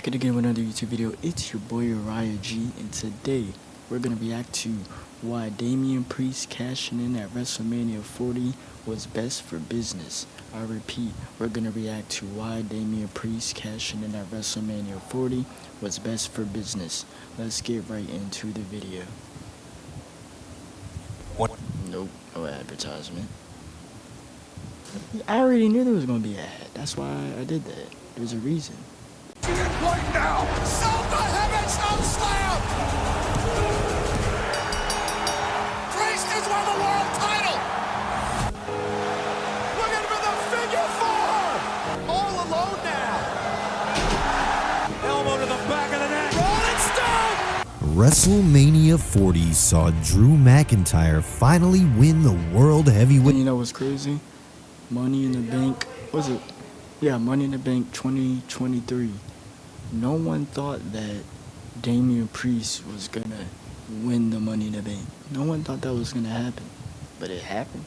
back at it again with another YouTube video. It's your boy Uriah G, and today we're gonna react to why Damian Priest cashing in at WrestleMania 40 was best for business. I repeat, we're gonna react to why Damian Priest cashing in at WrestleMania 40 was best for business. Let's get right into the video. What? Nope, no advertisement. I already knew there was gonna be an ad. That's why I did that. There's a reason. Right now! South the heavens, no slam! Priest has won the world title! Looking for the figure four! All alone now! Elbow to the back of the neck. Rolling Stone! WrestleMania 40 saw Drew McIntyre finally win the World Heavyweight. And you know what's crazy? Money in the Bank, was it? Yeah, Money in the Bank 2023. No one thought that Damian Priest was gonna win the Money in the Bank. No one thought that was gonna happen, but it happened.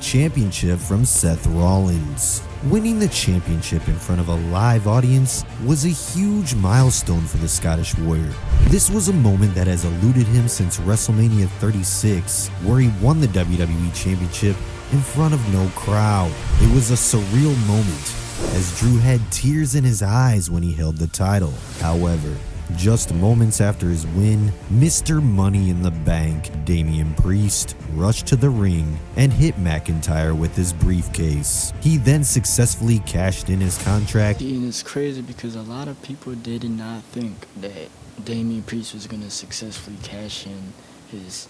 Championship from Seth Rollins. Winning the championship in front of a live audience was a huge milestone for the Scottish Warrior. This was a moment that has eluded him since WrestleMania 36, where he won the WWE Championship in front of no crowd. It was a surreal moment, as Drew had tears in his eyes when he held the title. However, just moments after his win, Mr. Money in the Bank, Damian Priest, rushed to the ring and hit McIntyre with his briefcase. He then successfully cashed in his contract. And it's crazy because a lot of people did not think that Damian Priest was going to successfully cash in his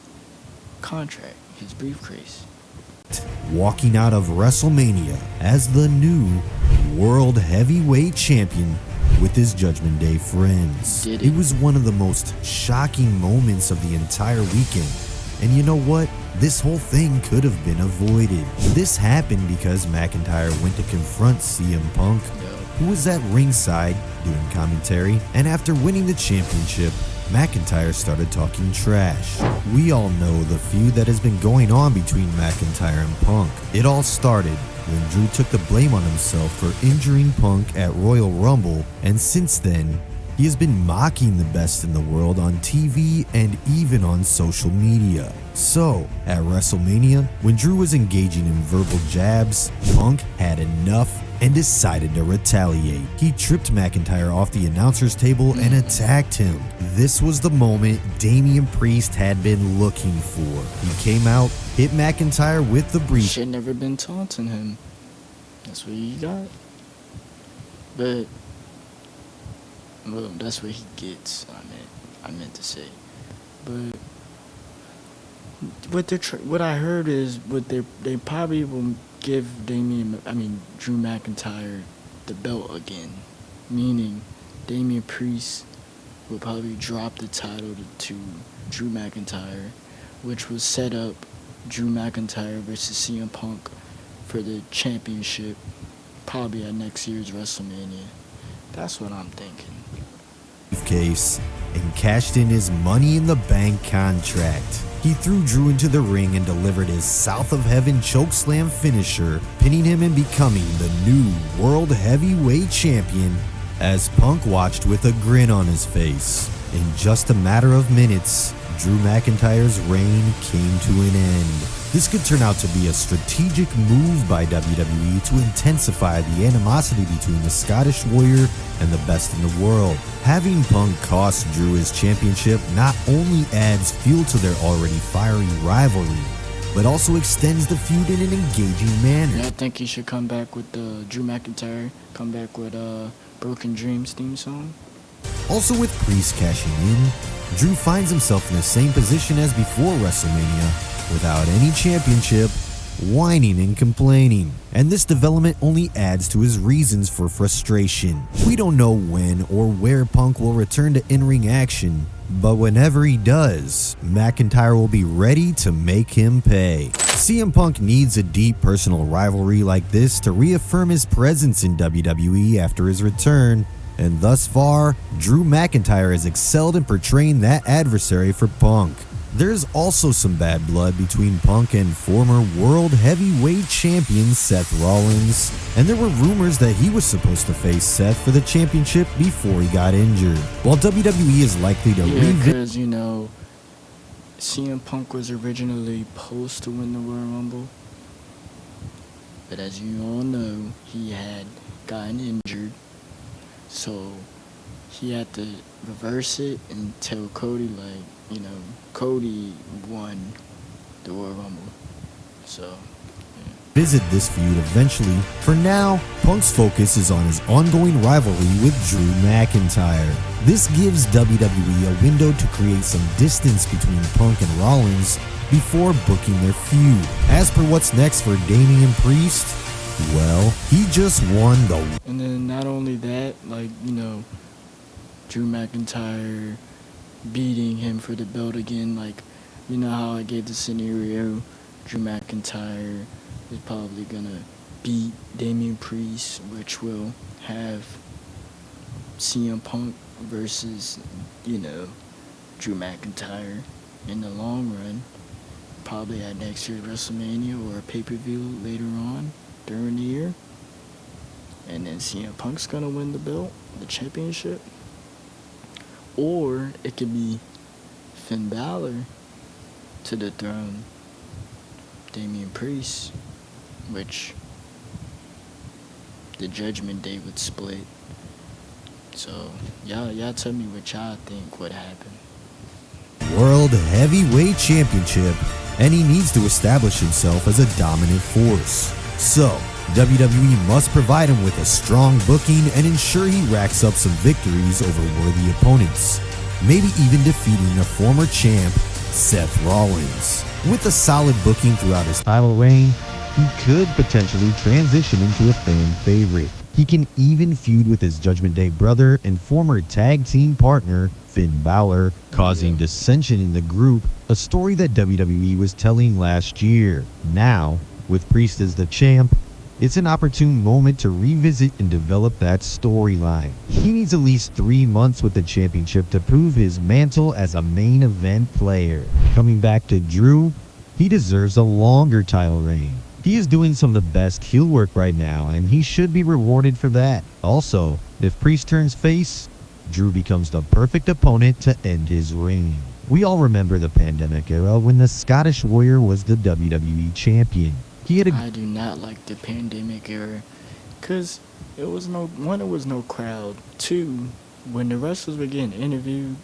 contract, his briefcase. Walking out of WrestleMania as the new World Heavyweight Champion with his Judgment Day friends. It was one of the most shocking moments of the entire weekend. And you know what? This whole thing could have been avoided. This happened because McIntyre went to confront CM Punk, who was at ringside doing commentary, and after winning the championship, McIntyre started talking trash. We all know the feud that has been going on between McIntyre and Punk. It all started when Drew took the blame on himself for injuring Punk at Royal Rumble, and since then, he has been mocking the best in the world on TV and even on social media. So, at WrestleMania, when Drew was engaging in verbal jabs, Punk had enough and decided to retaliate. He tripped McIntyre off the announcer's table and attacked him. This was the moment Damian Priest had been looking for. He came out, hit McIntyre with the brief. Should never been taunting him. That's what he got. But well, that's what he gets. I meant to say. But what I heard is they probably will give Drew McIntyre the belt again, meaning Damian Priest will probably drop the title to Drew McIntyre, which will set up Drew McIntyre versus CM Punk for the championship, probably at next year's WrestleMania. That's what I'm thinking. Case and cashed in his Money in the Bank contract. He threw Drew into the ring and delivered his South of Heaven chokeslam finisher, pinning him and becoming the new World Heavyweight Champion, as Punk watched with a grin on his face. In just a matter of minutes, Drew McIntyre's reign came to an end. This could turn out to be a strategic move by WWE to intensify the animosity between the Scottish Warrior and the best in the world. Having Punk cost Drew his championship not only adds fuel to their already fiery rivalry, but also extends the feud in an engaging manner. Yeah, I think he should come back with Drew McIntyre, come back with Broken Dreams theme song. Also, with Priest cashing in, Drew finds himself in the same position as before WrestleMania, without any championship, whining and complaining. And this development only adds to his reasons for frustration. We don't know when or where Punk will return to in-ring action, but whenever he does, McIntyre will be ready to make him pay. CM Punk needs a deep personal rivalry like this to reaffirm his presence in WWE after his return, and thus far, Drew McIntyre has excelled in portraying that adversary for Punk. There's also some bad blood between Punk and former World Heavyweight Champion Seth Rollins, and there were rumors that he was supposed to face Seth for the championship before he got injured. While WWE is likely to because, you know, CM Punk was originally supposed to win the Royal Rumble, but as you all know, he had gotten injured, so he had to reverse it and tell Cody, like, you know, Cody won the Royal Rumble. So, yeah. Visit this feud eventually. For now, Punk's focus is on his ongoing rivalry with Drew McIntyre. This gives WWE a window to create some distance between Punk and Rollins before booking their feud. As per what's next for Damian Priest, well, he just won the... And then not only that, like, you know, Drew McIntyre beating him for the belt again, like, you know how I gave the scenario, Drew McIntyre is probably gonna beat Damian Priest, which will have CM Punk versus, you know, Drew McIntyre in the long run, probably at next year's WrestleMania or a pay-per-view later on during the year. And then CM Punk's gonna win the belt, the championship. Or it could be Finn Balor to the throne, Damian Priest, which the Judgment Day would split. So y'all tell me what y'all think would happen. World Heavyweight Championship, and he needs to establish himself as a dominant force. So, WWE must provide him with a strong booking and ensure he racks up some victories over worthy opponents, maybe even defeating a former champ, Seth Rollins. With a solid booking throughout his title reign, he could potentially transition into a fan favorite. He can even feud with his Judgment Day brother and former tag team partner, Finn Balor, causing dissension in the group, a story that WWE was telling last year. Now, with Priest as the champ, it's an opportune moment to revisit and develop that storyline. He needs at least 3 months with the championship to prove his mantle as a main event player. Coming back to Drew, he deserves a longer title reign. He is doing some of the best heel work right now, and he should be rewarded for that. Also, if Priest turns face, Drew becomes the perfect opponent to end his reign. We all remember the pandemic era when the Scottish Warrior was the WWE champion. I do not like the pandemic era, cause it was no crowd. 2, when the wrestlers were getting interviewed,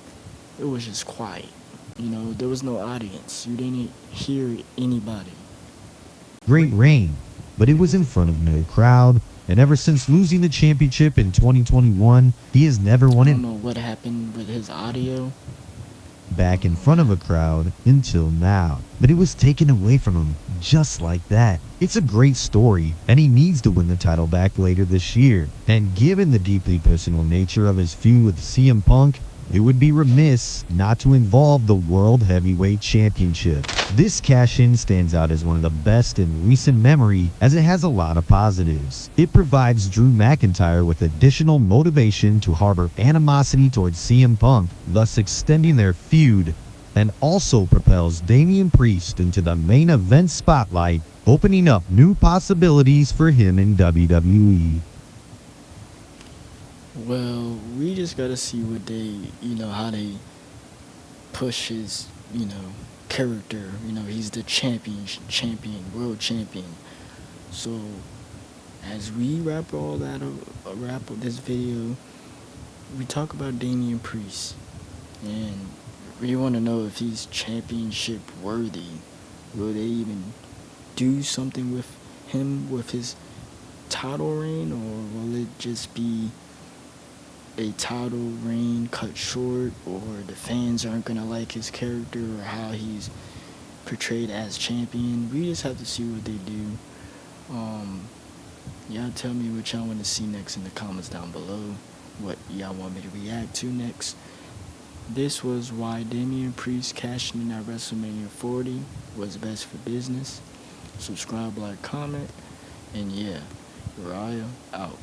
it was just quiet. You know, there was no audience. You didn't hear anybody. Great reign, but it was in front of no crowd, and ever since losing the championship in 2021, he has never won it. I don't know what happened with his audio. Back in front of a crowd until now, but it was taken away from him just like that. It's a great story, and he needs to win the title back later this year. And given the deeply personal nature of his feud with CM Punk, it would be remiss not to involve the World Heavyweight Championship. This cash-in stands out as one of the best in recent memory, as it has a lot of positives. It provides Drew McIntyre with additional motivation to harbor animosity towards CM Punk, thus extending their feud, and also propels Damian Priest into the main event spotlight, opening up new possibilities for him in WWE. Well, we just gotta see what how they push his, character. He's the champion, world champion. So, as we wrap up this video, we talk about Damian Priest, and we want to know if he's championship worthy. Will they even do something with him with his title reign, or will it just be a title reign cut short, or the fans aren't gonna like his character or how he's portrayed as champion? We just have to see what they do. Y'all tell me what y'all want to see next in the comments down below. What y'all want me to react to next. This was why Damian Priest cashing in at WrestleMania 40 was best for business. Subscribe, like, comment, and yeah, Raya out.